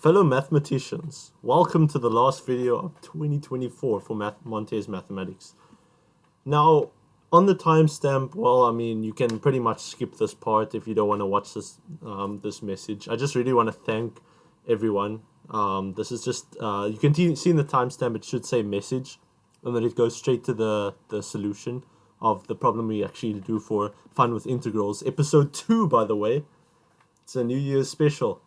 Fellow mathematicians, welcome to the last video of 2024 for Montes Mathematics. Now, on the timestamp, well, I mean, you can pretty much skip this part if you don't want to watch this message. I just really want to thank everyone. This is just, you can see in the timestamp, it should say message, and then it goes straight to the solution of the problem we actually do for Fun with Integrals. Episode 2, by the way. It's a New Year's special.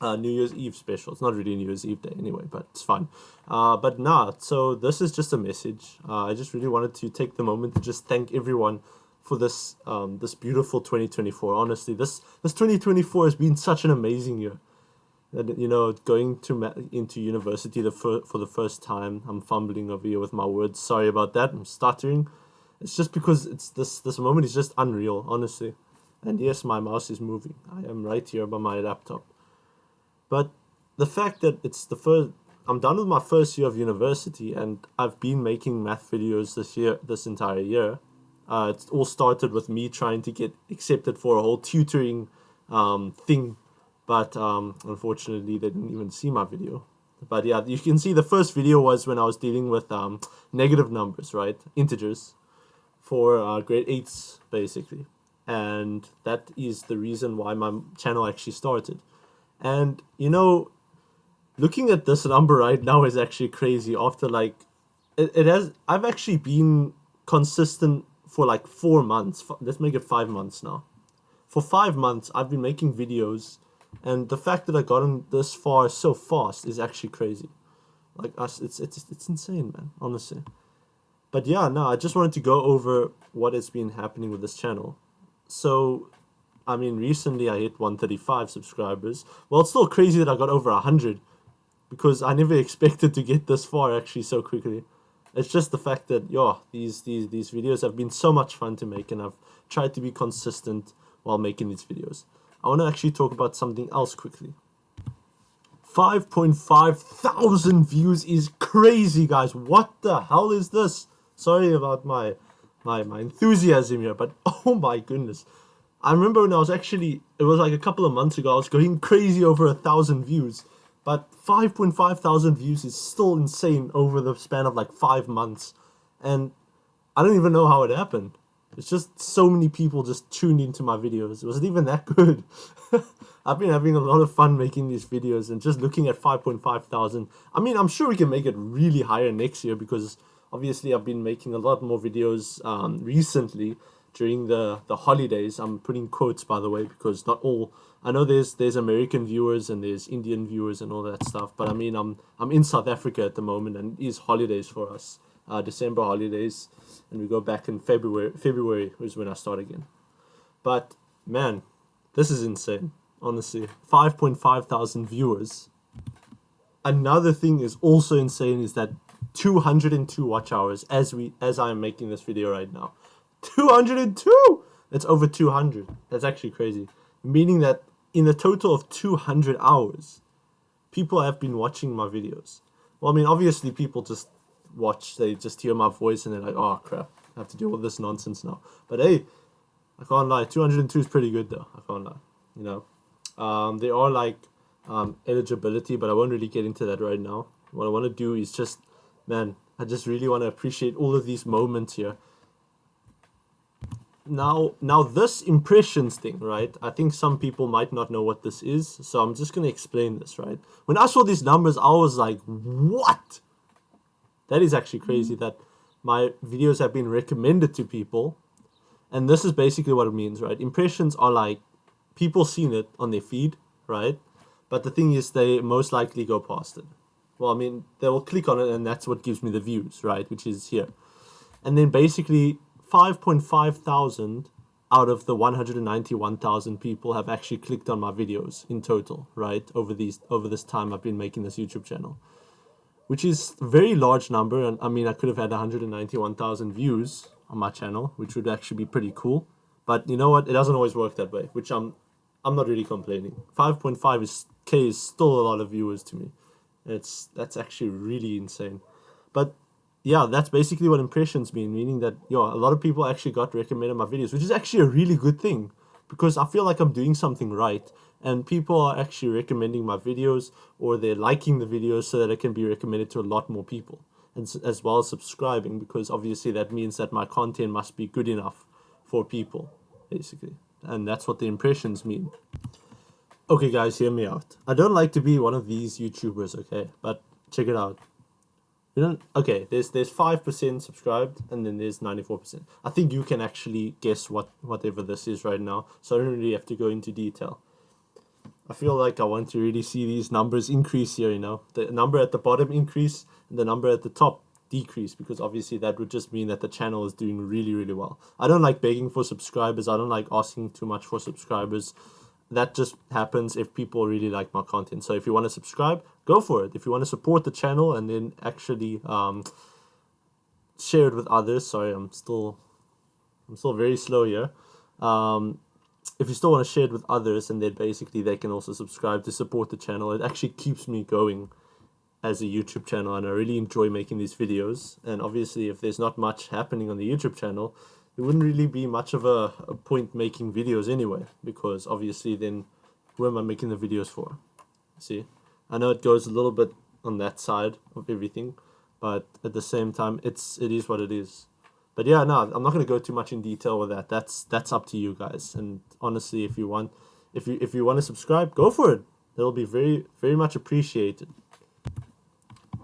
New Year's Eve special. It's not really New Year's Eve day anyway, but it's fun. So this is just a message. I just really wanted to take the moment to just thank everyone for this this beautiful 2024. Honestly, this 2024 has been such an amazing year. And, you know, going into university for the first time. I'm fumbling over here with my words. Sorry about that. I'm stuttering. It's just because it's this moment is just unreal, honestly. And yes, my mouse is moving. I am right here by my laptop. But the fact that I'm done with my first year of university and I've been making math videos this entire year. It all started with me trying to get accepted for a whole tutoring thing. But unfortunately, they didn't even see my video. But yeah, you can see the first video was when I was dealing with negative numbers, right? Integers for grade 8s, basically. And that is the reason why my channel actually started. And, you know, looking at this number right now is actually crazy. After I've actually been consistent for like 4 months. Let's make it 5 months now. For 5 months, I've been making videos. And the fact that I gotten this far so fast is actually crazy. Like us, it's insane, man, honestly. But yeah, no, I just wanted to go over what has been happening with this channel. So, I mean, recently I hit 135 subscribers. Well, it's still crazy that I got over 100 because I never expected to get this far actually so quickly. It's just the fact that, these videos have been so much fun to make, and I've tried to be consistent while making these videos. I want to actually talk about something else quickly. 5.5 thousand views is crazy, guys. What the hell is this? Sorry about my enthusiasm here, but oh my goodness. I remember when it was like a couple of months ago, I was going crazy over 1,000 views. But 5.5 thousand views is still insane over the span of like 5 months. And I don't even know how it happened. It's just so many people just tuned into my videos. It wasn't even that good. I've been having a lot of fun making these videos and just looking at 5.5 thousand. I mean, I'm sure we can make it really higher next year because obviously I've been making a lot more videos recently. During the holidays. I'm putting quotes, by the way, because not all. I know there's American viewers and there's Indian viewers and all that stuff, but I mean I'm in South Africa at the moment, and it is holidays for us, December holidays, and we go back in February. February is when I start again. But man, this is insane. Honestly, 5.5 thousand viewers. Another thing is also insane is that 202 watch hours as I am making this video right now. 202! That's over 200. That's actually crazy. Meaning that in a total of 200 hours, people have been watching my videos. Well, I mean, obviously people just watch, they just hear my voice and they're like, oh crap, I have to deal with this nonsense now. But hey, I can't lie, 202 is pretty good though, I can't lie, you know. There are like eligibility, but I won't really get into that right now. What I want to do is just, man, I just really want to appreciate all of these moments here. Now this impressions thing, right? I think some people might not know what this is, so I'm just going to explain this, right? When I saw these numbers, I was like, what? That is actually crazy that my videos have been recommended to people, and this is basically what it means, right? Impressions are like people seeing it on their feed, right? But the thing is, they most likely go past it. Well, I mean, they will click on it, and that's what gives me the views, right? Which is here. And then basically 5.5 thousand out of the 191,000 people have actually clicked on my videos in total, right? Over this time I've been making this YouTube channel, which is a very large number. And I mean, I could have had 191,000 views on my channel, which would actually be pretty cool. But you know what? It doesn't always work that way, which I'm not really complaining. 5.5K is still a lot of viewers to me. That's actually really insane. But yeah, that's basically what impressions mean, meaning that, a lot of people actually got recommended my videos, which is actually a really good thing because I feel like I'm doing something right. and people are actually recommending my videos, or they're liking the videos so that it can be recommended to a lot more people, and as well as subscribing, because obviously that means that my content must be good enough for people, basically, and that's what the impressions mean. Okay, guys, hear me out. I don't like to be one of these YouTubers, okay, but check it out. You don't, okay, there's 5% subscribed, and then there's 94%. I think you can actually guess whatever this is right now, so I don't really have to go into detail. I feel like I want to really see these numbers increase here, you know. The number at the bottom increase, and the number at the top decrease, because obviously that would just mean that the channel is doing really, really well. I don't like begging for subscribers. I don't like asking too much for subscribers. That just happens if people really like my content. So if you want to subscribe, go for it. If you want to support the channel and then actually share it with others. Sorry, I'm still very slow here. If you still want to share it with others, and then basically they can also subscribe to support the channel, it actually keeps me going as a YouTube channel, and I really enjoy making these videos. And obviously, if there's not much happening on the YouTube channel, there wouldn't really be much of a point making videos anyway, because obviously then who am I making the videos for? See, I know it goes a little bit on that side of everything, but at the same time, it is what it is. But yeah, no, I'm not going to go too much in detail with that. That's up to you guys. And honestly, if you want to subscribe, go for it. It'll be very, very much appreciated.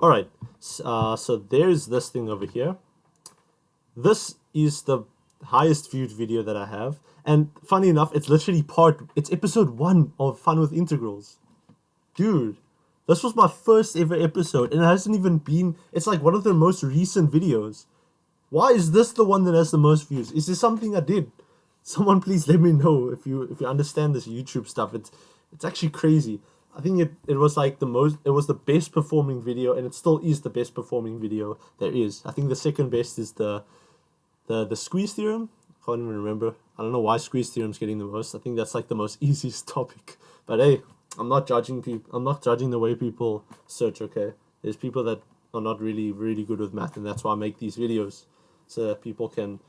All right, so there's this thing over here. This is the highest viewed video that I have, and funny enough, it's episode 1 of Fun with Integrals. Dude, this was my first ever episode, and it hasn't even been, it's like one of the most recent videos. Why is this the one that has the most views? Is there something I did? Someone please let me know if you understand this YouTube stuff. It's actually crazy. I think it was like it was the best performing video, and it still is the best performing video there is. I think the second best is the squeeze theorem. I can't even remember. I don't know why squeeze theorem's getting the most. I think that's like the most easiest topic. But hey, I'm not judging people. I'm not judging the way people search, okay? There's people that are not really, really good with math, and that's why I make these videos, so that people can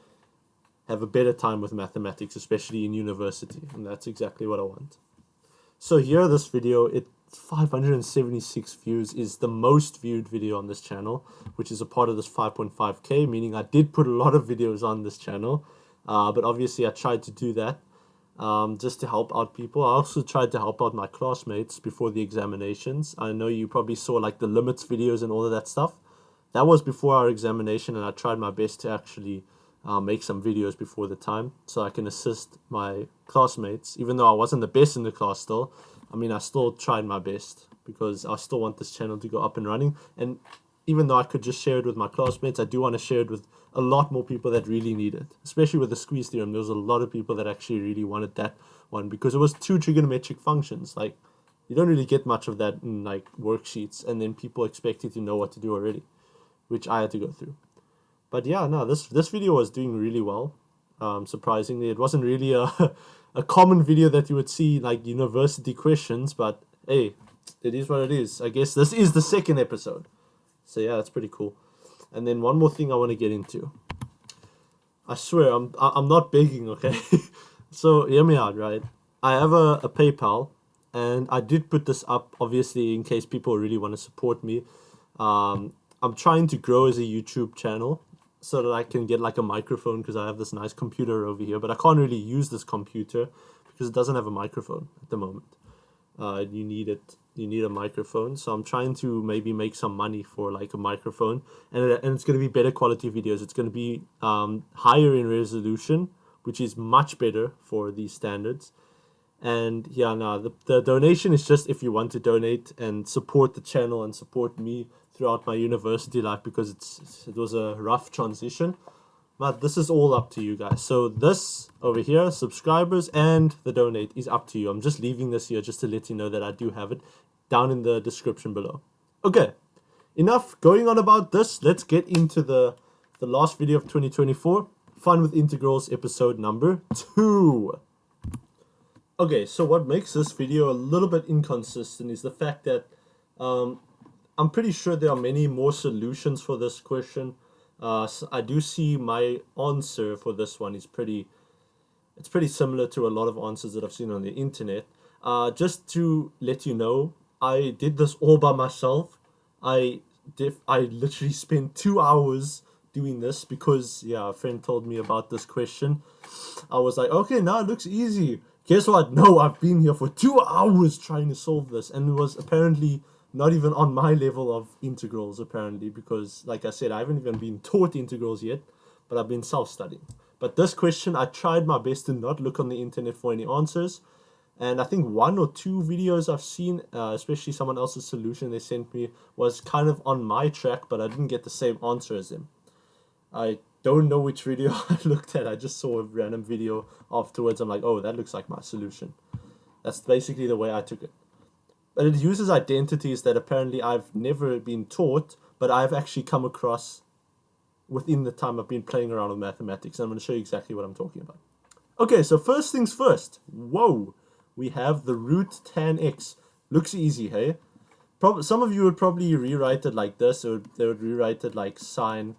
have a better time with mathematics, especially in university. And that's exactly what I want. So here, this video, 576 views, is the most viewed video on this channel, which is a part of this 5.5K, meaning I did put a lot of videos on this channel, but obviously I tried to do that just to help out people. I also tried to help out my classmates before the examinations. I know you probably saw like the limits videos and all of that stuff. That was before our examination, and I tried my best to actually make some videos before the time, so I can assist my classmates, even though I wasn't the best in the class still. I mean, I still tried my best, because I still want this channel to go up and running. And even though I could just share it with my classmates, I do want to share it with a lot more people that really need it, especially with the squeeze theorem. There was a lot of people that actually really wanted that one, because it was 2 trigonometric functions. Like, you don't really get much of that in like worksheets, and then people expect you to know what to do already, which I had to go through. But yeah, no, this video was doing really well. Surprisingly, it wasn't really a common video that you would see like university questions, but hey, it is what it is. I guess this is the second episode, so yeah, that's pretty cool. And then one more thing I want to get into. I swear, I'm not begging, okay? So hear me out, right? I have a PayPal, and I did put this up obviously in case people really want to support me. I'm trying to grow as a YouTube channel, so that I can get like a microphone, because I have this nice computer over here, but I can't really use this computer because it doesn't have a microphone at the moment. You need a microphone, so I'm trying to maybe make some money for like a microphone, and it's going to be better quality videos. It's going to be higher in resolution, which is much better for these standards. And yeah, no, the donation is just if you want to donate and support the channel and support me throughout my university life, because it was a rough transition. But this is all up to you guys. So this over here, subscribers and the donate, is up to you. I'm just leaving this here just to let you know that I do have it down in the description below. Okay, enough going on about this. Let's get into the last video of 2024, Fun with Integrals, episode number 2. Okay, so what makes this video a little bit inconsistent is the fact that I'm pretty sure there are many more solutions for this question. So I do see my answer for this one is pretty similar to a lot of answers that I've seen on the internet. Just to let you know, I did this all by myself. I literally spent 2 hours doing this because yeah, a friend told me about this question. I was like, okay, now it looks easy. Guess what? No, I've been here for 2 hours trying to solve this, and it was apparently not even on my level of integrals, apparently, because, like I said, I haven't even been taught integrals yet, but I've been self studying. But this question, I tried my best to not look on the internet for any answers, and I think one or two videos I've seen, especially someone else's solution they sent me, was kind of on my track, but I didn't get the same answer as them. I don't know which video I looked at. I just saw a random video afterwards. I'm like, oh, that looks like my solution. That's basically the way I took it. But it uses identities that apparently I've never been taught, but I've actually come across within the time I've been playing around with mathematics. And I'm going to show you exactly what I'm talking about. Okay, so first things first. Whoa, we have the root tan x. Looks easy, hey? Some of you would probably rewrite it like this. They would rewrite it like sine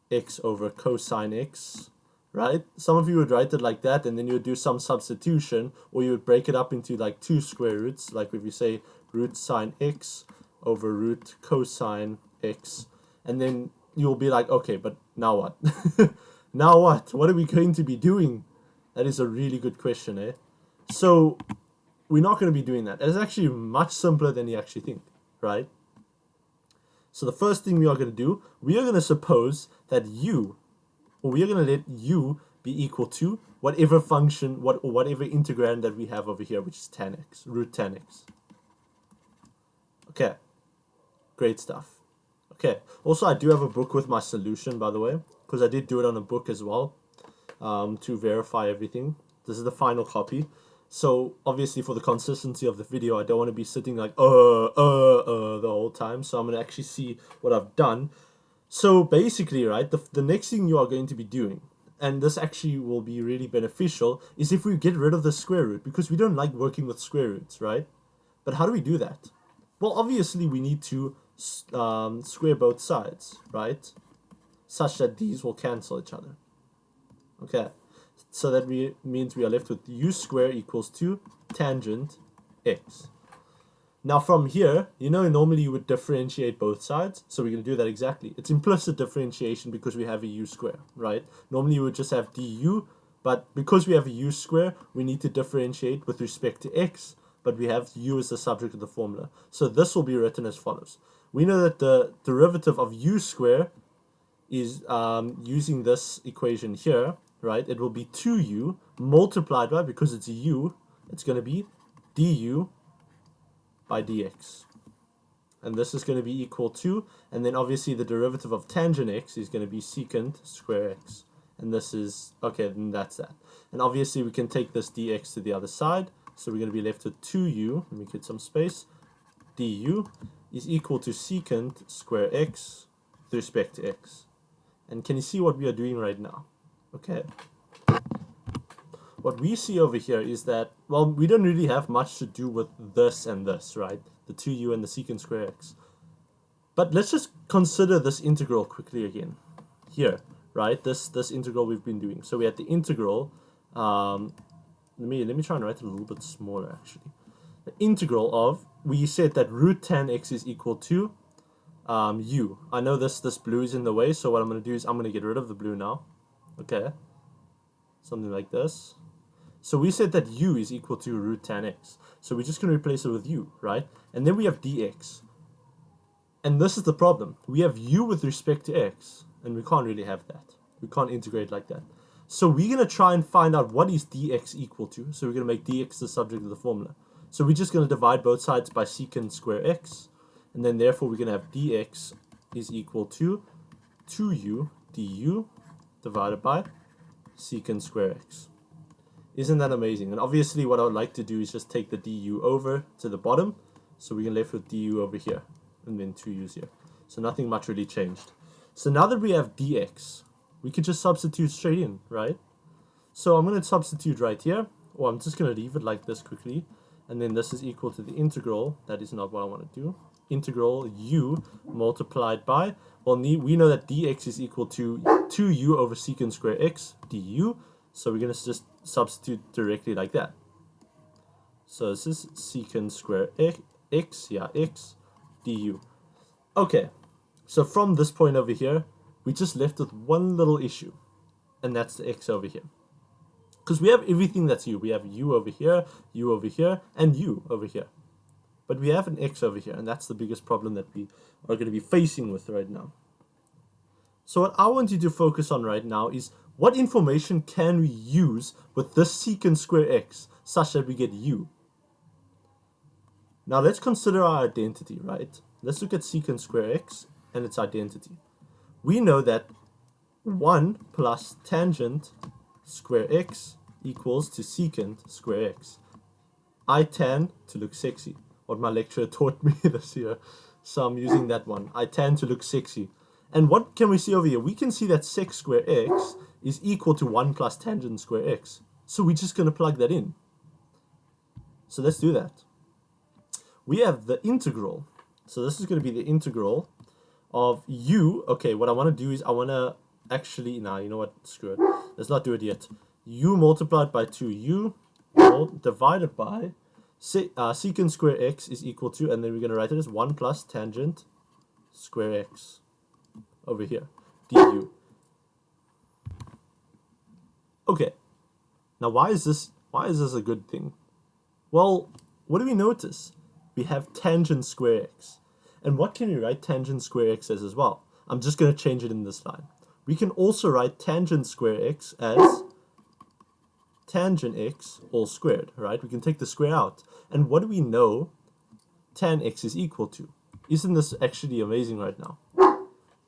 x over cosine x, right? Some of you would write it like that, and then you would do some substitution, or you would break it up into like two square roots, like if you say root sine x over root cosine x, and then you'll be like, okay, but now what? Now what? What are we going to be doing? That is a really good question, eh? So we're not going to be doing that. It's actually much simpler than you actually think, right? So the first thing we are going to do, we are going to suppose that we are going to let u be equal to whatever function, whatever integrand that we have over here, which is tan x, root tan x. Okay, great stuff. Okay, also I do have a book with my solution, by the way, because I did do it on a book as well, to verify everything. This is the final copy. So obviously for the consistency of the video, I don't want to be sitting like the whole time. So I'm going to actually see what I've done. So basically, right, the next thing you are going to be doing, and this actually will be really beneficial, is if we get rid of the square root, because we don't like working with square roots, right? But how do we do that? Well, obviously we need to square both sides, right? Such that these will cancel each other. Okay. So that means we are left with u squared equals to tangent x. Now from here, normally you would differentiate both sides, so we're going to do that exactly. It's implicit differentiation because we have a u square, right? Normally you would just have du, but because we have a u square, we need to differentiate with respect to x, but we have u as the subject of the formula. So this will be written as follows. We know that the derivative of u square is using this equation here, right? It will be 2u multiplied by, because it's a u, it's going to be du by dx. And this is going to be equal to, and then obviously the derivative of tangent x is going to be secant square x. And this is, okay, then that's that. And obviously we can take this dx to the other side, so we're going to be left with 2u, let me get some space, du is equal to secant square x with respect to x. And can you see what we are doing right now? Okay. What we see over here is that, well, we don't really have much to do with this and this, right? The 2u and the secant square x. But let's just consider this integral quickly again. Here, right? This integral we've been doing. So we had the integral, let me try and write it a little bit smaller actually. The integral of, we said that root tan x is equal to u. I know this blue is in the way, so what I'm going to do is I'm going to get rid of the blue now. Okay, something like this. So we said that u is equal to root tan x. So we're just going to replace it with u, right? And then we have dx. And this is the problem. We have u with respect to x, and we can't really have that. We can't integrate like that. So we're going to try and find out what is dx equal to. So we're going to make dx the subject of the formula. So we're just going to divide both sides by secant square x. And then therefore we're going to have dx is equal to 2u du divided by secant square x. Isn't that amazing? And obviously what I would like to do is just take the du over to the bottom. So we're left with du over here. And then 2u's here. So nothing much really changed. So now that we have dx, we can just substitute straight in, right? So I'm going to substitute right here. Or I'm just going to leave it like this quickly. And then this is equal to the integral. That is not what I want to do. Integral u multiplied by, well, we know that dx is equal to 2u over secant square x du. So we're going to just substitute directly like that. So this is secant square x, x du. Okay, so from this point over here, we just left with one little issue, and that's the x over here. Because we have everything that's u. We have u over here, and u over here. But we have an x over here, and that's the biggest problem that we are going to be facing with right now. So what I want you to focus on right now is what information can we use with this secant square x such that we get u. Now let's consider our identity, right? Let's look at secant square x and its identity. We know that 1 plus tangent square x equals to secant square x. I tan to look sexy, what my lecturer taught me this year. So I'm using that one. I tan to look sexy. And what can we see over here? We can see that sec square x is equal to 1 plus tangent square x. So we're just going to plug that in. So let's do that. We have the integral. So this is going to be the integral of u. Okay, what I want to do is I want to actually, nah, you know what, screw it. Let's not do it yet. U multiplied by 2u divided by secant square x is equal to, and then we're going to write it as 1 plus tangent square x over here, du. Okay, now why is this a good thing? Well, what do we notice? We have tangent square x. And what can we write tangent square x as well? I'm just going to change it in this line. We can also write tangent square x as tangent x all squared, right? We can take the square out. And what do we know tan x is equal to? Isn't this actually amazing right now?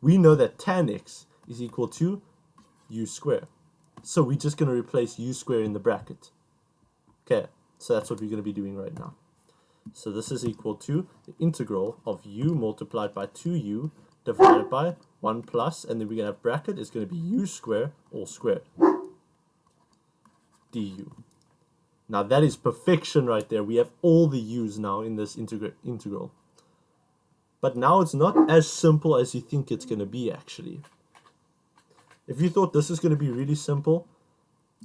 We know that tan x is equal to u squared. So we're just going to replace u squared in the bracket. Okay, so that's what we're going to be doing right now. So this is equal to the integral of u multiplied by 2u divided by 1 plus, and then we're going to have bracket is going to be u squared all squared du. Now that is perfection right there. We have all the u's now in this integral. But now it's not as simple as you think it's going to be actually. If you thought this is going to be really simple,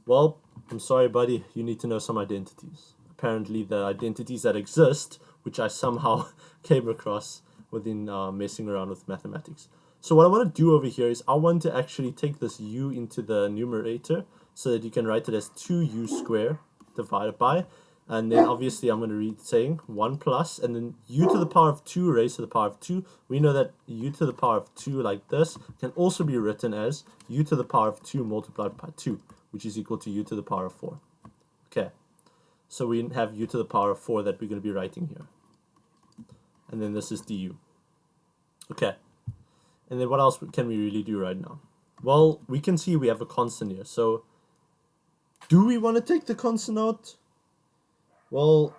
well, I'm sorry buddy, you need to know some identities. Apparently the identities that exist, which I somehow came across within messing around with mathematics. So what I want to do over here is I want to actually take this u into the numerator so that you can write it as 2u squared divided by, and then obviously I'm going to read saying 1 plus, and then u to the power of 2 raised to the power of 2. We know that u to the power of 2 like this can also be written as u to the power of 2 multiplied by 2, which is equal to u to the power of 4. Okay, so we have u to the power of 4 that we're going to be writing here. And then this is du. Okay, and then what else can we really do right now? Well, we can see we have a constant here. So do we want to take the constant out? Well,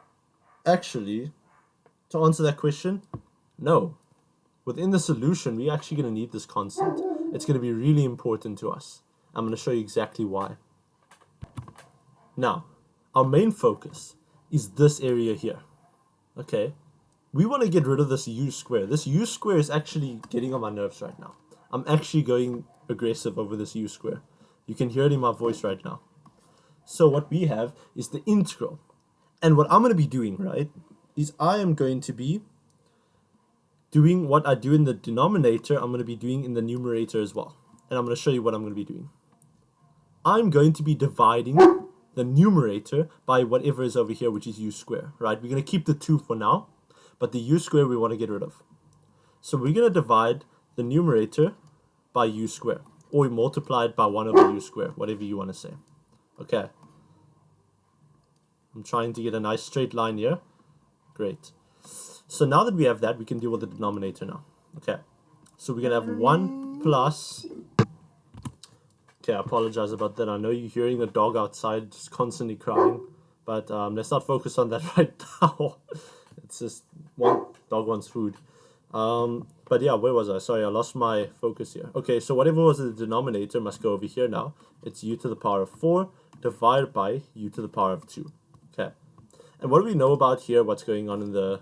actually, to answer that question, no. Within the solution, we're actually going to need this constant. It's going to be really important to us. I'm going to show you exactly why. Now, our main focus is this area here. Okay, we want to get rid of this u squared. This u squared is actually getting on my nerves right now. I'm actually going aggressive over this u squared. You can hear it in my voice right now. So what we have is the integral. And what I'm going to be doing, right, is I am going to be doing what I do in the denominator, I'm going to be doing in the numerator as well. And I'm going to show you what I'm going to be doing. I'm going to be dividing the numerator by whatever is over here, which is u squared, right? We're going to keep the 2 for now, but the u squared we want to get rid of. So we're going to divide the numerator by u squared, or we multiply it by 1 over u squared, whatever you want to say. Okay. I'm trying to get a nice straight line here. Great. So now that we have that, we can deal with the denominator now. Okay. So we're going to have 1 plus... Okay, I apologize about that. I know you're hearing the dog outside just constantly crying. But let's not focus on that right now. It's just one dog wants food. But yeah, where was I? Sorry, I lost my focus here. Okay, so whatever was the denominator must go over here now. It's u to the power of 4 divided by u to the power of 2. Okay. And what do we know about here, what's going on in the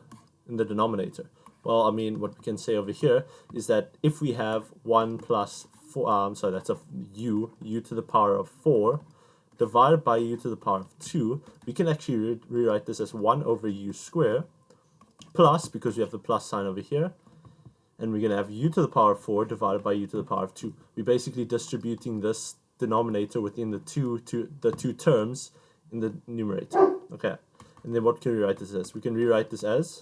denominator? Well, I mean, what we can say over here is that if we have 1 plus 4, sorry, that's a u to the power of 4 divided by u to the power of 2, we can actually rewrite this as 1 over u squared plus, because we have the plus sign over here, and we're going to have u to the power of 4 divided by u to the power of 2. We're basically distributing this denominator within the two terms in the numerator. Okay, and then what can we write this as? We can rewrite this as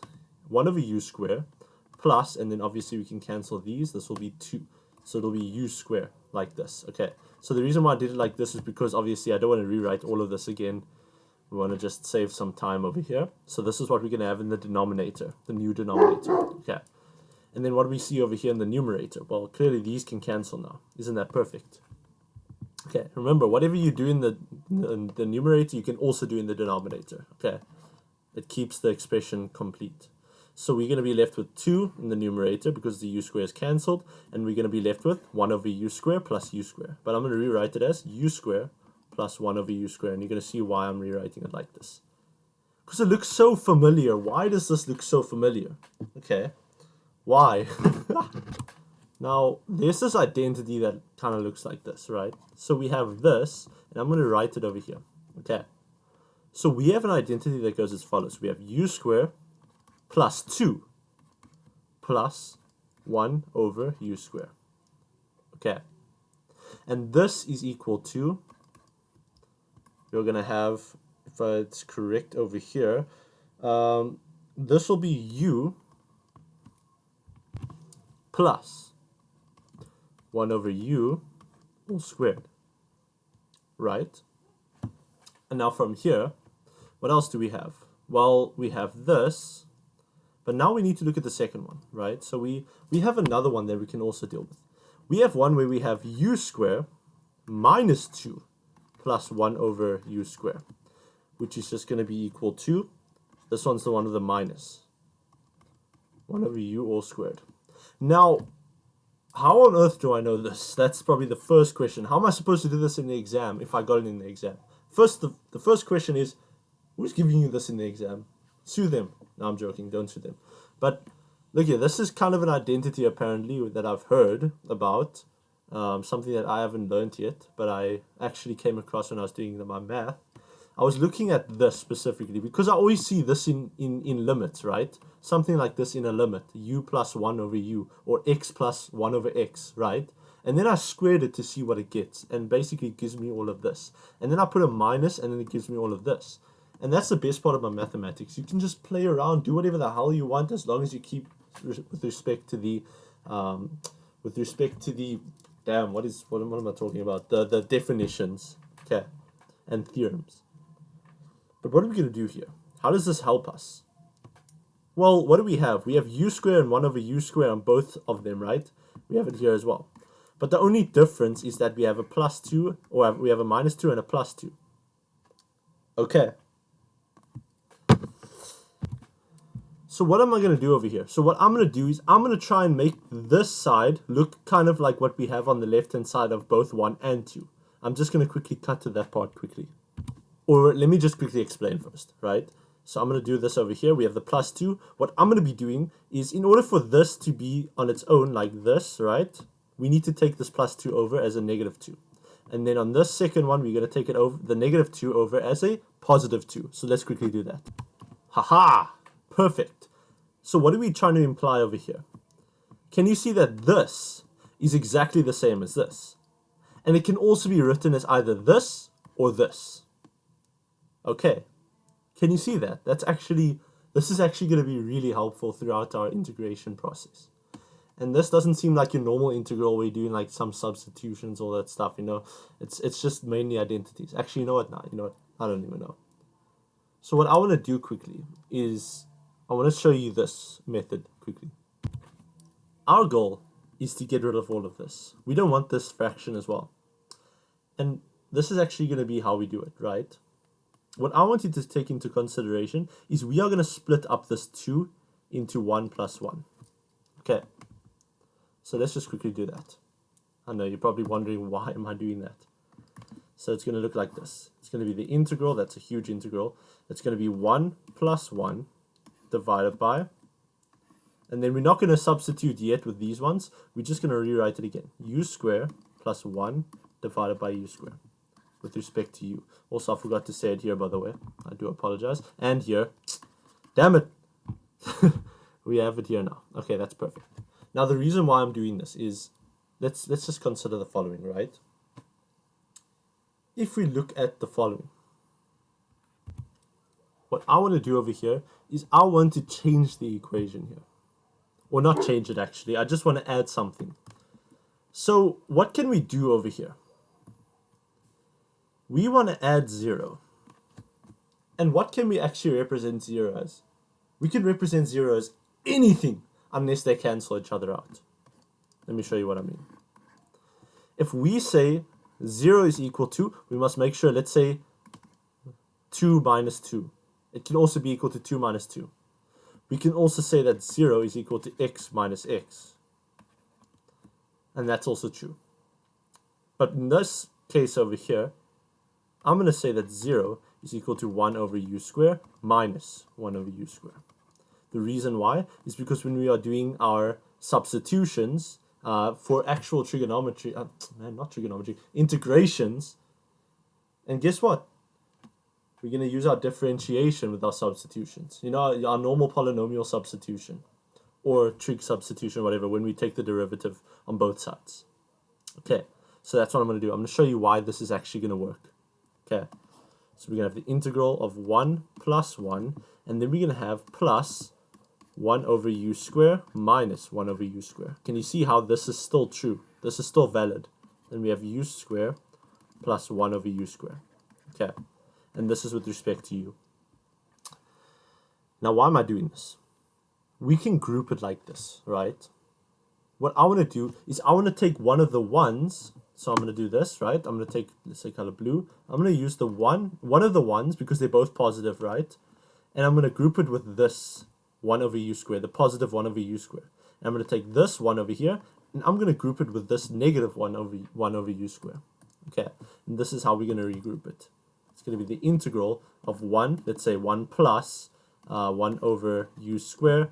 1 over u squared plus, and then obviously we can cancel these. This will be 2. So it'll be u squared, like this. Okay, so the reason why I did it like this is because obviously I don't want to rewrite all of this again. We want to just save some time over here. So this is what we're going to have in the denominator, the new denominator. Okay, and then what do we see over here in the numerator? Well, clearly these can cancel now. Isn't that perfect? Okay, remember, whatever you do in the numerator, you can also do in the denominator. Okay, it keeps the expression complete. So we're going to be left with 2 in the numerator because the u squared is cancelled, and we're going to be left with 1 over u squared plus u squared. But I'm going to rewrite it as u squared plus 1 over u squared, and you're going to see why I'm rewriting it like this. Because it looks so familiar. Why does this look so familiar? Okay, why? Now, there's this identity that kind of looks like this, right? So we have this, and I'm going to write it over here. Okay, so we have an identity that goes as follows. We have u squared plus 2 plus 1 over u squared. Okay, and this is equal to, you're going to have, if it's correct over here, this will be u plus 1 over u all squared, right? And now from here, what else do we have? Well, we have this, but now we need to look at the second one, right? So we have another one that we can also deal with. We have one where we have u squared minus 2 plus 1 over u squared, which is just going to be equal to, this one's the one with the minus, 1 over u all squared. Now, how on earth do I know this? That's probably the first question. How am I supposed to do this in the exam if I got it in the exam? First, the first question is, who's giving you this in the exam? Sue them. No, I'm joking. Don't sue them. But look here, this is kind of an identity apparently that I've heard about, something that I haven't learned yet, but I actually came across when I was doing my math. I was looking at this specifically because I always see this in limits, right? Something like this in a limit, u plus 1 over u, or x plus 1 over x, right? And then I squared it to see what it gets, and basically it gives me all of this. And then I put a minus, and then it gives me all of this. And that's the best part about mathematics. You can just play around, do whatever the hell you want, as long as you keep with respect to the damn, what am I talking about? The definitions, okay, and theorems. But what are we going to do here? How does this help us? Well, what do we have? We have u squared and 1 over u squared on both of them, right? We have it here as well. But the only difference is that we have a plus 2, or we have a minus 2 and a plus 2. Okay. So what am I going to do over here? So what I'm going to do is I'm going to try and make this side look kind of like what we have on the left-hand side of both 1 and 2. I'm just going to quickly cut to that part quickly. Or let me just quickly explain first, right? So I'm going to do this over here. We have the plus 2. What I'm going to be doing is, in order for this to be on its own like this, right? We need to take this plus 2 over as a negative 2. And then on this second one, we're going to take it over, the negative 2 over as a positive 2. So let's quickly do that. Haha! Perfect. So what are we trying to imply over here? Can you see that this is exactly the same as this? And it can also be written as either this or this. Okay. Can you see that? This is actually going to be really helpful throughout our integration process. And this doesn't seem like your normal integral where you're doing like some substitutions, all that stuff, you know. It's just mainly identities. Actually, you know what now? You know what? I don't even know. So what I want to do quickly is I want to show you this method quickly. Our goal is to get rid of all of this. We don't want this fraction as well. And this is actually going to be how we do it, right? What I want you to take into consideration is we are going to split up this 2 into 1 plus 1. Okay. So let's just quickly do that. I know you're probably wondering, why am I doing that? So it's going to look like this. It's going to be the integral. That's a huge integral. It's going to be 1 plus 1 divided by, and then we're not going to substitute yet with these ones. We're just going to rewrite it again. U squared plus 1 divided by u squared. with respect to u. Also, I forgot to say it here, by the way. I do apologize. And here. Damn it. We have it here now. Okay, that's perfect. Now, the reason why I'm doing this is, let's just consider the following, right? If we look at the following, what I want to do over here is I want to change the equation here. Or not change it, actually. I just want to add something. So what can we do over here? We want to add 0. And what can we actually represent 0 as? We can represent 0 as anything unless they cancel each other out. Let me show you what I mean. If we say 0 is equal to, we must make sure, let's say 2 minus 2. It can also be equal to 2 minus 2. We can also say that 0 is equal to x minus x. And that's also true. But in this case over here, I'm going to say that 0 is equal to 1 over u squared minus 1 over u squared. The reason why is because when we are doing our substitutions for actual trigonometry, not trigonometry, integrations, and guess what? We're going to use our differentiation with our substitutions. You know, our normal polynomial substitution or trig substitution, whatever, when we take the derivative on both sides. Okay, so that's what I'm going to do. I'm going to show you why this is actually going to work. Okay, so we're going to have the integral of 1 plus 1, and then we're going to have plus 1 over u squared minus 1 over u squared. Can you see how this is still true? This is still valid. Then we have u squared plus 1 over u squared. Okay. And this is with respect to u. Now, why am I doing this? We can group it like this, right? What I want to do is I want to take one of the ones. So I'm going to do this, right? I'm going to take, let's say, color blue. I'm going to use the one of the ones because they're both positive, right? And I'm going to group it with this 1 over u squared, the positive 1 over u squared. And I'm going to take this 1 over here, and I'm going to group it with this negative 1 over u squared. Okay, and this is how we're going to regroup it. It's going to be the integral of 1, let's say 1 plus 1 over u squared,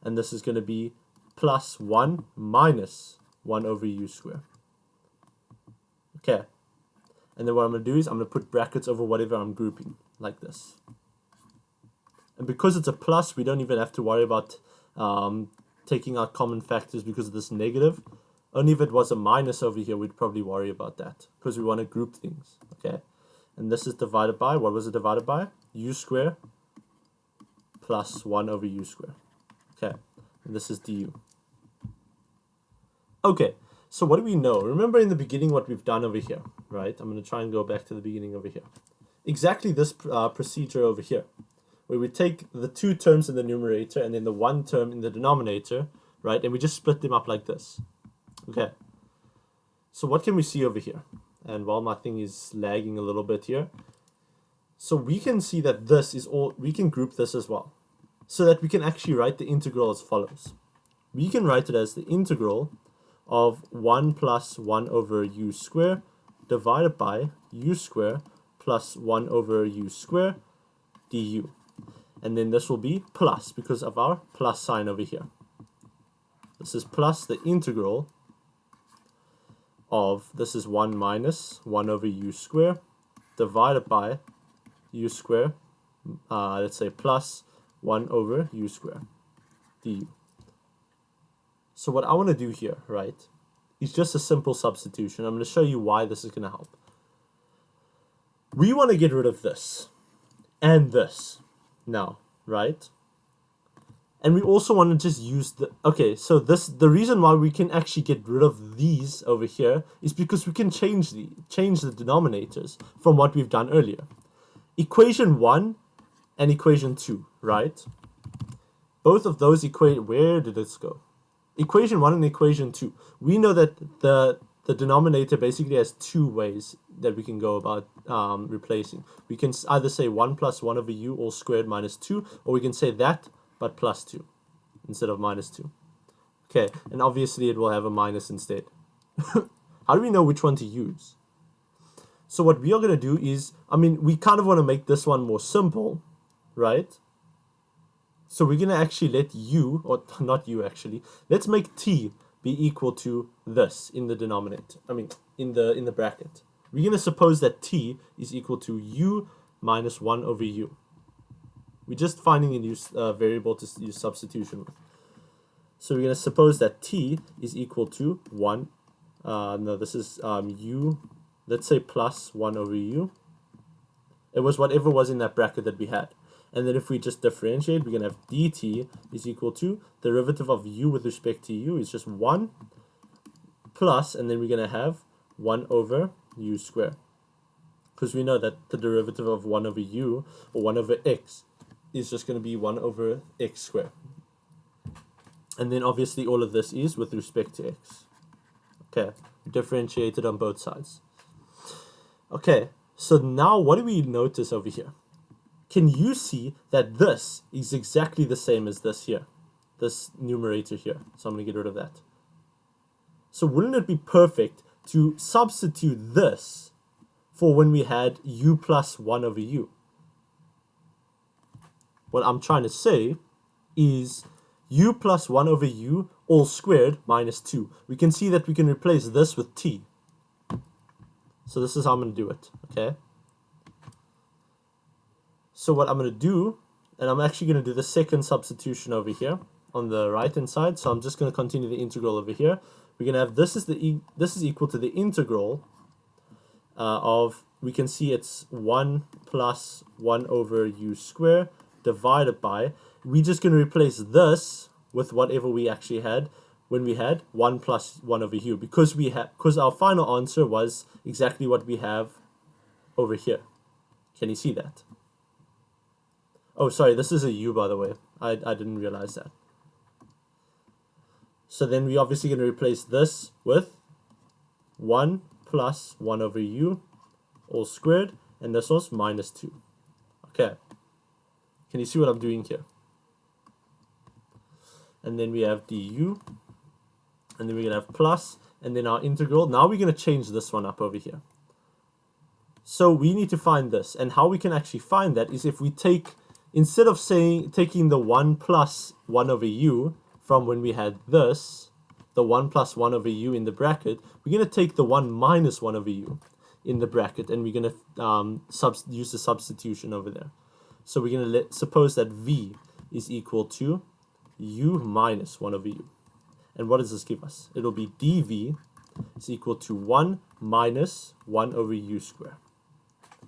and this is going to be plus 1 minus 1 over u squared. Okay, and then what I'm going to do is I'm going to put brackets over whatever I'm grouping, like this. And because it's a plus, we don't even have to worry about taking out common factors because of this negative. Only if it was a minus over here, we'd probably worry about that, because we want to group things, okay? And this is divided by, what was it divided by? U squared plus 1 over u squared. Okay, and this is du. Okay, so what do we know? Remember in the beginning what we've done over here, right? I'm going to try and go back to the beginning over here. Exactly this procedure over here, where we take the 2 terms in the numerator and then the 1 term in the denominator, right? And we just split them up like this. Okay, so what can we see over here? And while my thing is lagging a little bit here, so we can see that this is all, we can group this as well, so that we can actually write the integral as follows. We can write it as the integral of 1 plus 1 over u squared divided by u squared plus 1 over u squared du. And then this will be plus because of our plus sign over here. This is plus the integral of, this is 1 minus 1 over u squared divided by u squared, let's say plus 1 over u squared du. So what I want to do here, right, is just a simple substitution. I'm going to show you why this is going to help. We want to get rid of this and this now, right? And we also want to just use the, okay, so this, the reason why we can actually get rid of these over here is because we can change the denominators from what we've done earlier. Equation 1 and equation 2, right? Both of those equate, where did this go? Equation 1 and equation 2. We know that the denominator basically has 2 ways that we can go about replacing. We can either say 1 plus 1 over u all squared minus 2, or we can say that but plus 2 instead of minus 2. Okay, and obviously it will have a minus instead. How do we know which one to use? So what we are going to do is, I mean, we kind of want to make this one more simple, right? So we're going to actually let u, or not u actually, let's make t be equal to this in the denominator, I mean in the bracket. we're going to suppose that t is equal to u minus 1 over u. We're just finding a new variable to use substitution with. So we're going to suppose that t is equal to 1. No, this is u, let's say plus 1 over u. It was whatever was in that bracket that we had. And then if we just differentiate, we're going to have dt is equal to derivative of u with respect to u is just 1 plus, and then we're going to have 1 over u squared. Because we know that the derivative of 1 over u, or 1 over x, is just going to be 1 over x squared. And then obviously all of this is with respect to x. Okay, differentiated on both sides. Okay, so now what do we notice over here? Can you see that this is exactly the same as this here? This numerator here. So I'm going to get rid of that. So wouldn't it be perfect to substitute this for when we had u plus 1 over u? What I'm trying to say is u plus 1 over u all squared minus 2. We can see that we can replace this with t. So this is how I'm going to do it, okay? So what I'm going to do, and I'm actually going to do the second substitution over here on the right hand side. So I'm just going to continue the integral over here. We're going to have this is equal to the integral of, we can see it's 1 plus 1 over u squared divided by, we're just going to replace this with whatever we actually had when we had 1 plus 1 over u, because our final answer was exactly what we have over here. Can you see that? Oh, sorry, this is a u, by the way. I didn't realize that. So then we're obviously going to replace this with 1 plus 1 over u all squared, and this was minus 2. Okay. Can you see what I'm doing here? And then we have du, and then we're going to have plus, and then our integral. Now we're going to change this one up over here. So we need to find this, and how we can actually find that is if we take, instead of taking the 1 plus 1 over u from when we had this, the 1 plus 1 over u in the bracket, we're going to take the 1 minus 1 over u in the bracket, and we're going to use the substitution over there. So we're going to suppose that v is equal to u minus 1 over u. And what does this give us? It'll be dv is equal to 1 minus 1 over u squared.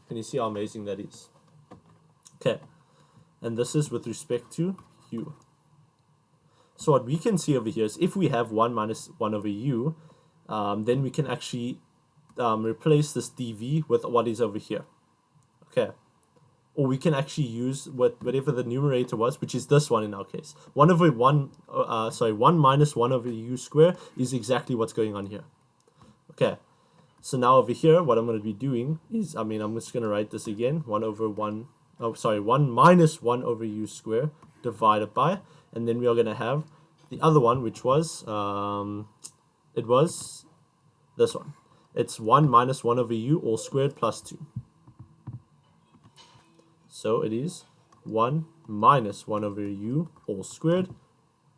Can you see how amazing that is? Okay. And this is with respect to u. So what we can see over here is if we have 1 minus 1 over u, then we can actually replace this dv with what is over here. Okay. Or we can actually use whatever the numerator was, which is this one in our case. 1 minus 1 over u squared is exactly what's going on here. Okay. So now over here, what I'm going to be doing is, I'm just going to write this again. 1 minus 1 over u squared divided by, and then we are going to have the other one, which was, it was this one. It's 1 minus 1 over u all squared plus 2. So it is 1 minus 1 over u all squared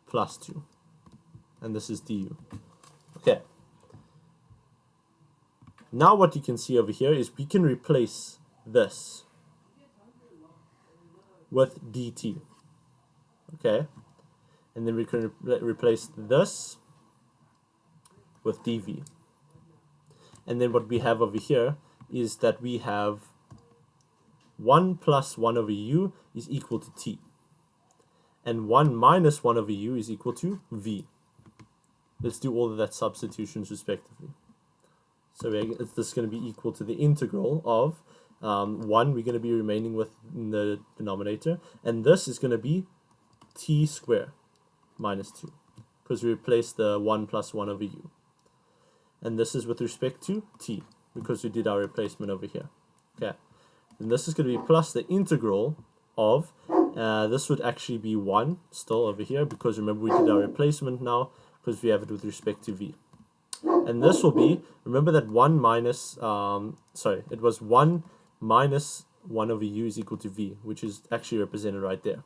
plus 2. And this is du. Okay. Now what you can see over here is we can replace this with dt. Okay. And then we can replace this with dv. And then what we have over here is that we have 1 plus 1 over u is equal to t. And 1 minus 1 over u is equal to v. Let's do all of that substitutions respectively. So this is going to be equal to the integral of 1, we're going to be remaining with in the denominator. And this is going to be t squared minus 2. Because we replaced the 1 plus 1 over u. And this is with respect to t, because we did our replacement over here. Okay. And this is going to be plus the integral of, this would actually be 1 still over here, because remember we did our replacement now, because we have it with respect to v. And this will be, remember that 1 minus, it was 1 minus 1 over u is equal to v, which is actually represented right there.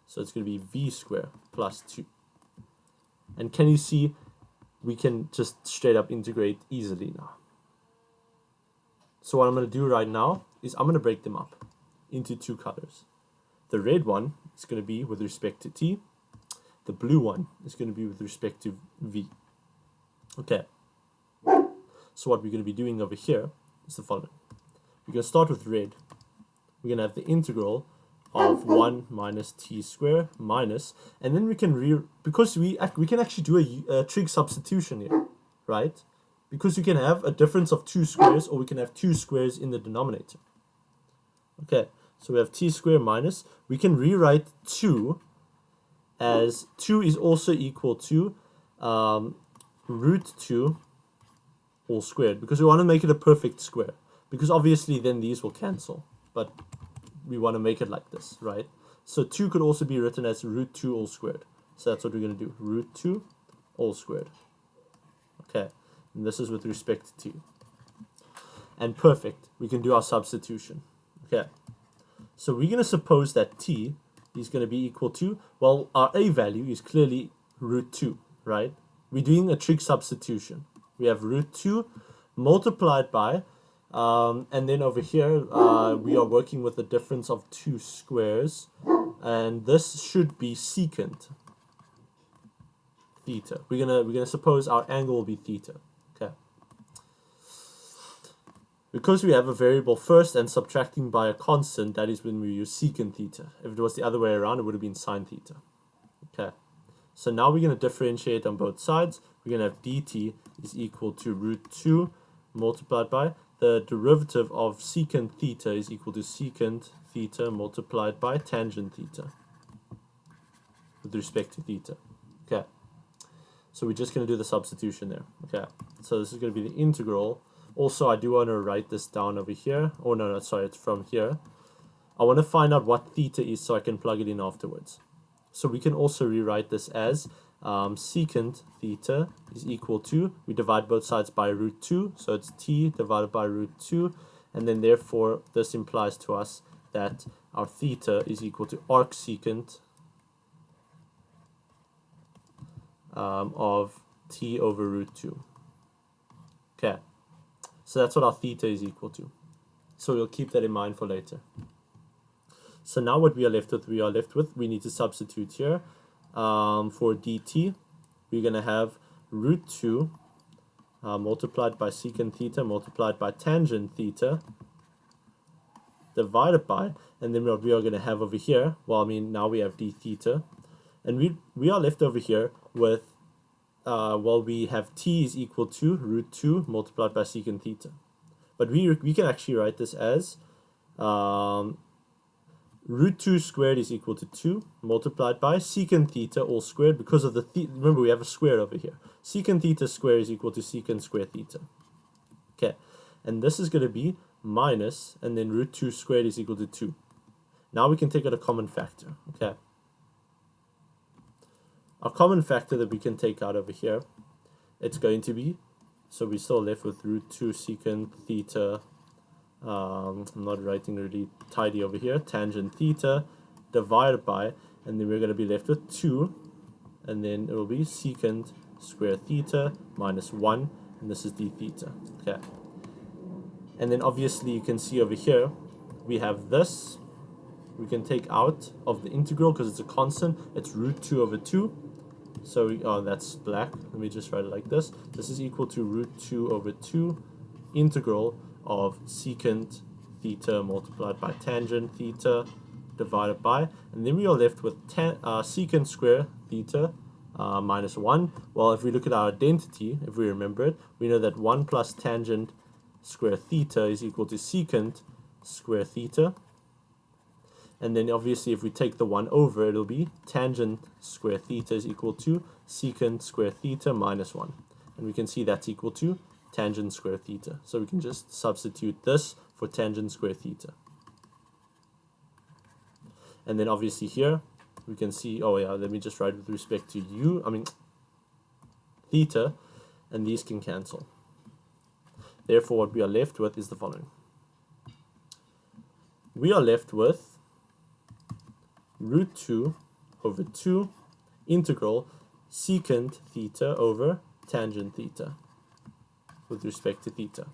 So it's going to be v squared plus 2. And can you see, we can just straight up integrate easily now. So what I'm going to do right now is I'm going to break them up into two colors. The red one is going to be with respect to t. The blue one is going to be with respect to v. Okay. So what we're going to be doing over here is the following. We're going to start with red. We're going to have the integral of 1 minus t squared minus, and then we can because we can actually do a trig substitution here, right? Because you can have a difference of 2 squares, or we can have 2 squares in the denominator. Okay, so we have t squared minus, we can rewrite 2 as 2 is also equal to root 2 all squared, because we want to make it a perfect square, because obviously then these will cancel, but we want to make it like this, right? So 2 could also be written as root 2 all squared. So that's what we're going to do, root 2 all squared. Okay, and this is with respect to t. And perfect, we can do our substitution. Okay, so we're going to suppose that t is going to be equal to, well, our a value is clearly root 2, right? We're doing a trig substitution. We have root 2 multiplied by, and then over here, we are working with a difference of 2 squares, and this should be secant theta. We're gonna suppose our angle will be theta. Okay. Because we have a variable first and subtracting by a constant, that is when we use secant theta. If it was the other way around, it would have been sine theta. Okay. So now we're going to differentiate on both sides. We're going to have dt is equal to root 2 multiplied by the derivative of secant theta is equal to secant theta multiplied by tangent theta with respect to theta. Okay. So we're just going to do the substitution there. Okay. So this is going to be the integral. Also, I do want to write this down over here. Oh, no, sorry, it's from here. I want to find out what theta is so I can plug it in afterwards. So we can also rewrite this as secant theta is equal to, we divide both sides by root 2, so it's t divided by root 2, and then therefore this implies to us that our theta is equal to arcsecant of t over root 2. Okay, so that's what our theta is equal to. So we'll keep that in mind for later. So now what we are left with, we need to substitute here. For dt, we're going to have root 2 multiplied by secant theta multiplied by tangent theta divided by, and then what we are going to have over here, well, I mean, now we have d theta, and we are left over here with, well, we have t is equal to root 2 multiplied by secant theta. But we can actually write this as root 2 squared is equal to 2 multiplied by secant theta all squared, because of the remember we have a square over here. Secant theta squared is equal to secant square theta. Okay, and this is going to be minus, and then root 2 squared is equal to 2. Now we can take out a common factor. Okay, our common factor that we can take out over here, it's going to be, so we're still left with root 2 secant theta. I'm not writing really tidy over here, tangent theta divided by, and then we're going to be left with 2, and then it will be secant square theta minus 1, and this is d theta. Okay, and then obviously you can see over here we have this, we can take out of the integral because it's a constant, it's root 2 over 2. So that's black, let me just write it like this. This is equal to root 2 over 2 integral of secant theta multiplied by tangent theta divided by, and then we are left with secant square theta minus 1. Well, if we look at our identity, if we remember it, we know that 1 plus tangent square theta is equal to secant square theta, and then obviously if we take the 1 over, it'll be tangent square theta is equal to secant square theta minus 1, and we can see that's equal to tangent square theta. So we can just substitute this for tangent square theta. And then obviously here we can see, oh yeah, let me just write with respect to theta, and these can cancel. Therefore what we are left with is the following. We are left with root 2 over 2 integral secant theta over tangent theta with respect to theta.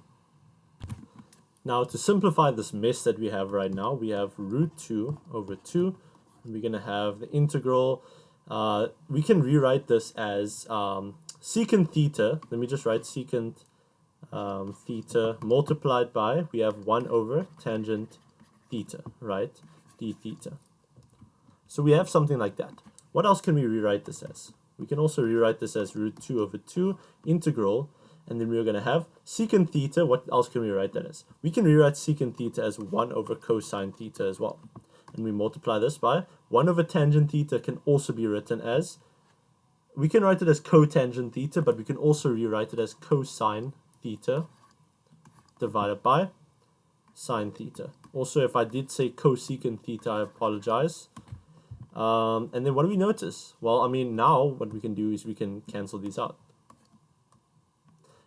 Now, to simplify this mess that we have right now, we have root 2 over 2. And we're going to have the integral. We can rewrite this as secant theta. Let me just write secant theta multiplied by, we have 1 over tangent theta, right? D theta. So we have something like that. What else can we rewrite this as? We can also rewrite this as root 2 over 2 integral, and then we're going to have secant theta. What else can we write that as? We can rewrite secant theta as 1 over cosine theta as well. And we multiply this by 1 over tangent theta can also be written as, we can write it as cotangent theta, but we can also rewrite it as cosine theta divided by sine theta. Also, if I did say cosecant theta, I apologize. And then what do we notice? Well, I mean, now what we can do is we can cancel these out.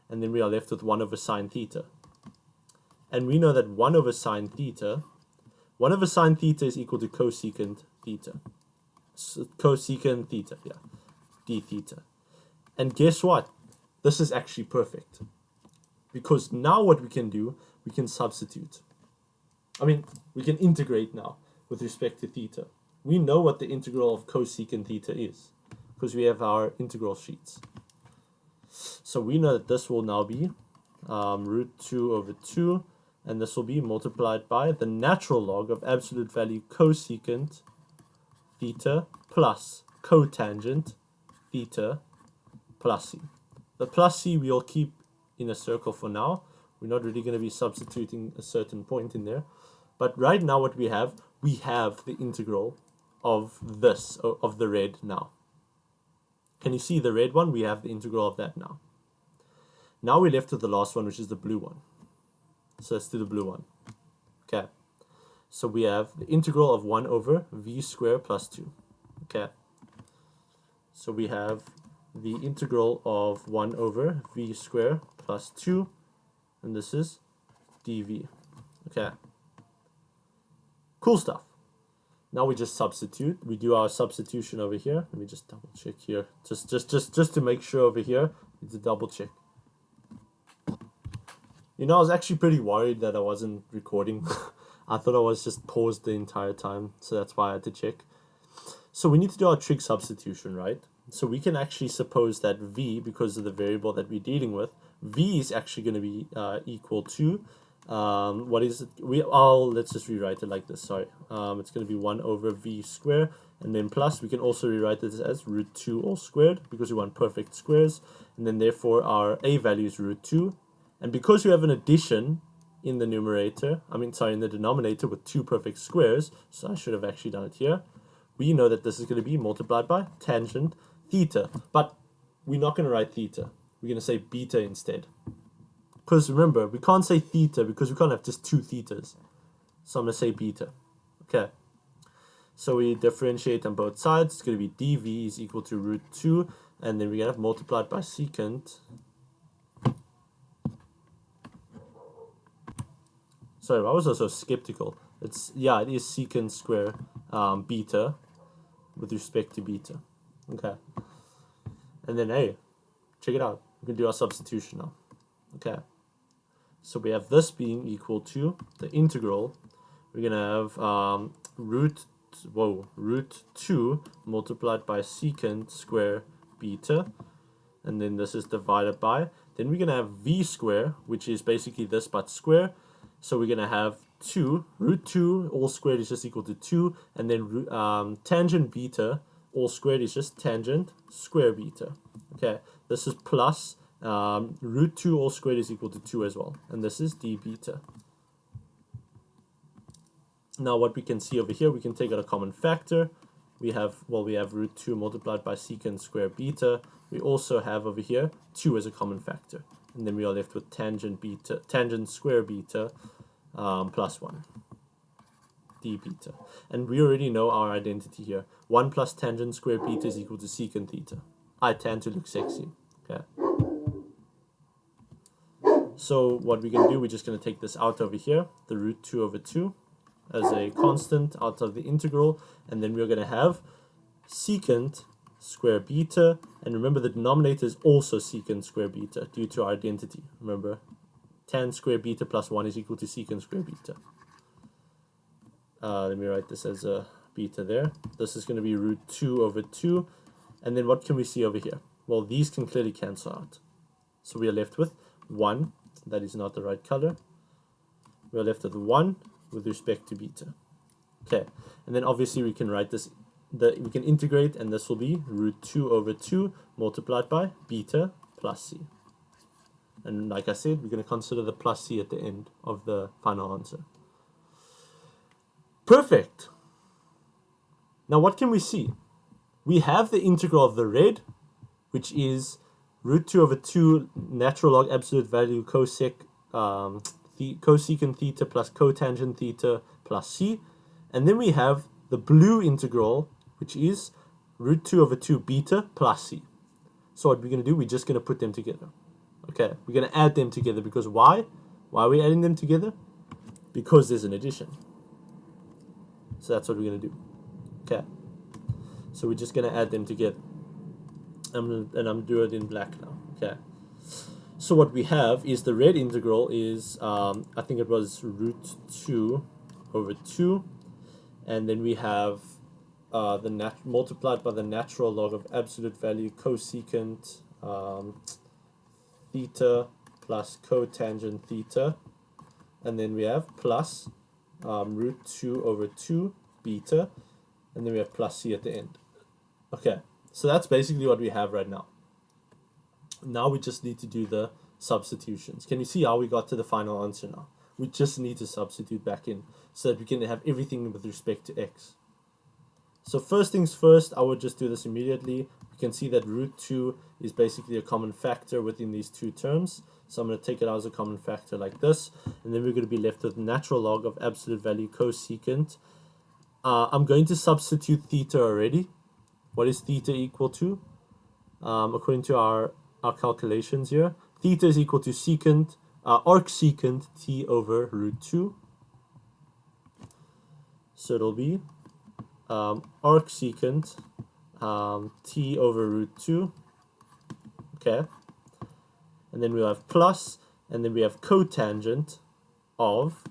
And then we are left with 1 over sine theta. And we know that 1 over sine theta is equal to cosecant theta. So cosecant theta, yeah, d theta. And guess what? This is actually perfect. Because now what we can do, we can substitute. I mean, we can integrate now with respect to theta. We know what the integral of cosecant theta is because we have our integral sheets. So we know that this will now be root 2 over 2, and this will be multiplied by the natural log of absolute value cosecant theta plus cotangent theta plus c. The plus c we'll keep in a circle for now. We're not really going to be substituting a certain point in there. But right now what we have the integral of this, of the red now. Can you see the red one? We have the integral of that now. Now we're left with the last one, which is the blue one. So let's do the blue one. Okay. So we have the integral of 1 over v squared plus 2. Okay. So we have the integral of 1 over v squared plus 2. And this is dv. Okay. Cool stuff. Now we just substitute. We do our substitution over here. Let me just double check here. Just to make sure over here. It's a double check. You know, I was actually pretty worried that I wasn't recording. I thought I was just paused the entire time. So that's why I had to check. So we need to do our trig substitution, right? So we can actually suppose that v, because of the variable that we're dealing with, v is actually going to be equal to, what is it? Let's just rewrite it like this, sorry. It's going to be 1 over v squared, and then plus, we can also rewrite this as root 2 all squared, because we want perfect squares, and then therefore our a value is root 2, and because we have an addition in the numerator, in the denominator with 2 perfect squares, so I should have actually done it here, we know that this is going to be multiplied by tangent theta, but we're not going to write theta, we're going to say beta instead. Because remember, we can't say theta because we can't have just 2 thetas. So I'm going to say beta. Okay. So we differentiate on both sides. It's going to be dv is equal to root 2. And then we're going to have multiplied by secant. Sorry, I was also skeptical. It is secant square beta with respect to beta. Okay. And then, hey, check it out. We can do our substitution now. Okay. So we have this being equal to the integral. We're going to have root 2 multiplied by secant square beta. And then this is divided by. Then we're going to have v square, which is basically this but square. So we're going to have 2. Root 2 all squared is just equal to 2. And then tangent beta all squared is just tangent square beta. Okay. This is plus. Root 2 all squared is equal to 2 as well. And this is d beta. Now what we can see over here, we can take out a common factor. We have root 2 multiplied by secant square beta. We also have over here 2 as a common factor. And then we are left with tangent square beta plus 1. D beta. And we already know our identity here. 1 plus tangent square beta is equal to secant theta. I tend to look sexy. Okay. So what we're going to do, we're just going to take this out over here, the root 2 over 2, as a constant out of the integral, and then we're going to have secant square beta, and remember the denominator is also secant square beta due to our identity. Remember, tan square beta plus 1 is equal to secant square beta. Let me write this as a beta there. This is going to be root 2 over 2. And then what can we see over here? Well, these can clearly cancel out. So we are left with 1. That is not the right color. We are left with 1 with respect to beta. Okay, and then obviously we can write this, we can integrate, and this will be root 2 over 2 multiplied by beta plus c. And like I said, we're going to consider the plus c at the end of the final answer. Perfect. Now what can we see? We have the integral of the red, which is root 2 over 2 natural log absolute value cosecant theta plus cotangent theta plus c. And then we have the blue integral, which is root 2 over 2 beta plus c. So what we're going to do, we're just going to put them together. Okay, we're going to add them together because why? Why are we adding them together? Because there's an addition. So that's what we're going to do. Okay, so we're just going to add them together. I'm going to do it in black now. Okay, so what we have is the red integral is, I think it was root 2 over 2. And then we have multiplied by the natural log of absolute value cosecant theta plus cotangent theta. And then we have plus root 2 over 2 beta. And then we have plus c at the end. Okay, so that's basically what we have right now. Now we just need to do the substitutions. Can you see how we got to the final answer now? We just need to substitute back in so that we can have everything with respect to x. So first things first, I would just do this immediately. We can see that root 2 is basically a common factor within these two terms. So I'm going to take it out as a common factor like this. And then we're going to be left with natural log of absolute value cosecant. I'm going to substitute theta already. What is theta equal to? According to our calculations here, theta is equal to secant, arcsecant t over root 2. So it'll be arcsecant t over root 2. Okay. And then we'll have plus, and then we have cotangent of,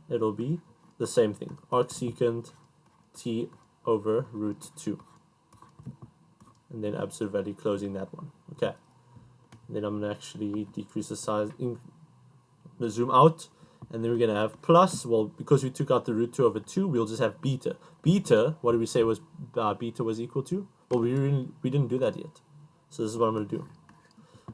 it'll be the same thing, arcsecant t over root 2. And then absolute value closing that one. Okay. And then I'm going to actually decrease the size, zoom out, and then we're going to have plus, well, because we took out the root 2 over 2, we'll just have beta. Beta, what did we say was beta was equal to? Well, we didn't do that yet. So this is what I'm going to do.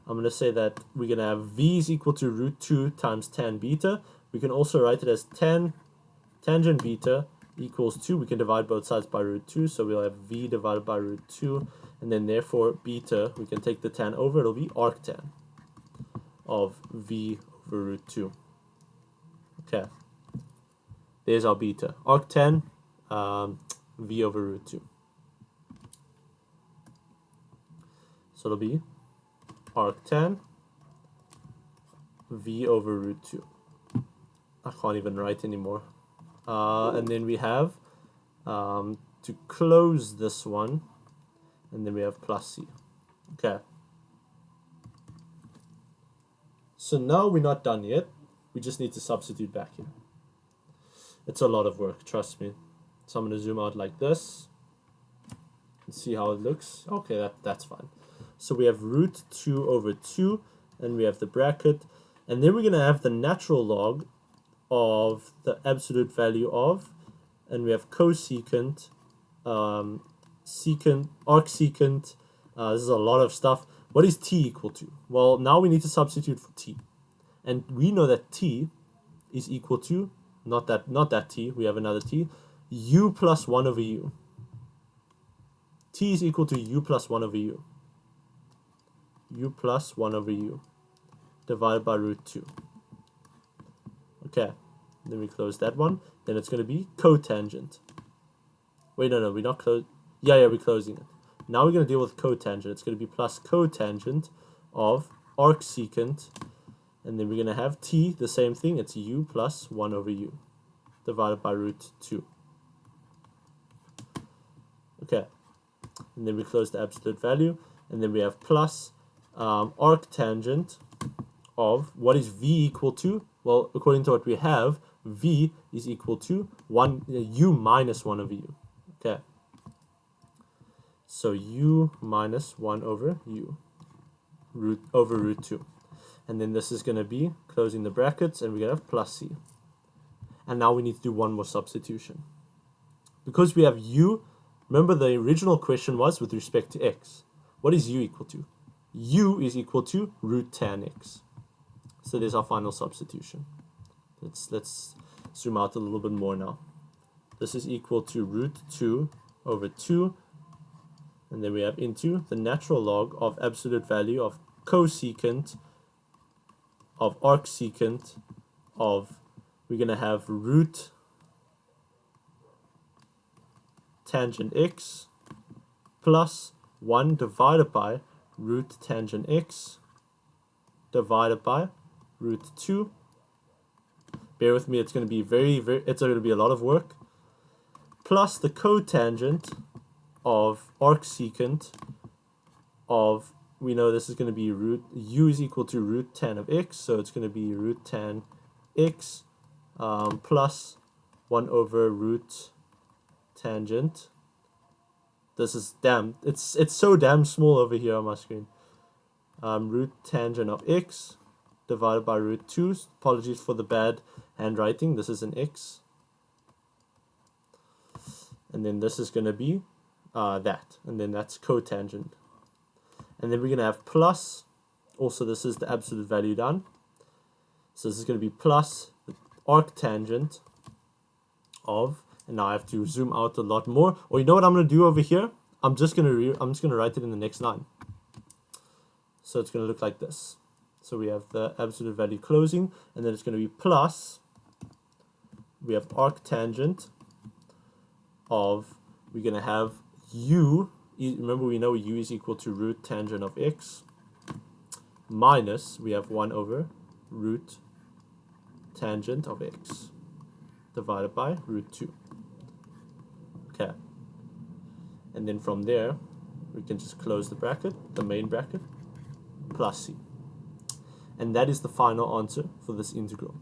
I'm going to say that we're going to have v is equal to root 2 times tan beta. We can also write it as tangent beta equals 2. We can divide both sides by root 2, so we'll have v divided by root 2, and then therefore beta, we can take the tan over, it'll be arctan of v over root 2. Okay, there's our beta, arctan v over root 2. So it'll be arctan v over root 2. I can't even write anymore. And then we have, to close this one, and then we have plus c. Okay. So now we're not done yet. We just need to substitute back here. It's a lot of work, trust me. So I'm going to zoom out like this and see how it looks. Okay, that's fine. So we have root 2 over 2, and we have the bracket, and then we're going to have the natural log of the absolute value of, and we have cosecant, secant, arcsecant. This is a lot of stuff. What is t equal to? Well, now we need to substitute for t, and we know that t is equal to not that t. We have another t. U plus 1 over u. T is equal to u plus 1 over u. U plus 1 over u divided by root 2. Okay, then we close that one. Then it's going to be cotangent. Wait, no, we're not close. Yeah, we're closing it. Now we're going to deal with cotangent. It's going to be plus cotangent of arcsecant, and then we're going to have t, the same thing. It's u plus 1 over u divided by root 2. Okay, and then we close the absolute value, and then we have plus arctangent of what is v equal to? Well, according to what we have, v is equal to u minus 1 over u. Okay. So u minus 1 over u root 2. And then this is going to be closing the brackets, and we're going to have plus c. And now we need to do one more substitution. Because we have u, remember the original question was with respect to x. What is u equal to? U is equal to root tan x. So there's our final substitution. Let's zoom out a little bit more now. This is equal to root 2 over 2. And then we have into the natural log of absolute value of cosecant of arcsecant of, we're going to have root tangent x plus 1 divided by root tangent x divided by root 2. Bear with me, it's going to be it's going to be a lot of work. Plus the cotangent of arcsecant of, we know this is going to be u is equal to root tan of x, so it's going to be root tan x plus 1 over root tangent. This is it's so damn small over here on my screen. Root tangent of x divided by root 2. Apologies for the bad handwriting. This is an x. And then this is going to be that. And then that's cotangent. And then we're going to have plus. Also, this is the absolute value done. So this is going to be plus the arctangent of, and now I have to zoom out a lot more. Or you know what I'm going to do over here? I'm just going to write it in the next line. So it's going to look like this. So we have the absolute value closing, and then it's going to be plus, we have arctangent of, we're going to have u, remember we know u is equal to root tangent of x, minus, we have 1 over root tangent of x divided by root 2. Okay. And then from there, we can just close the bracket, the main bracket, plus c. And that is the final answer for this integral.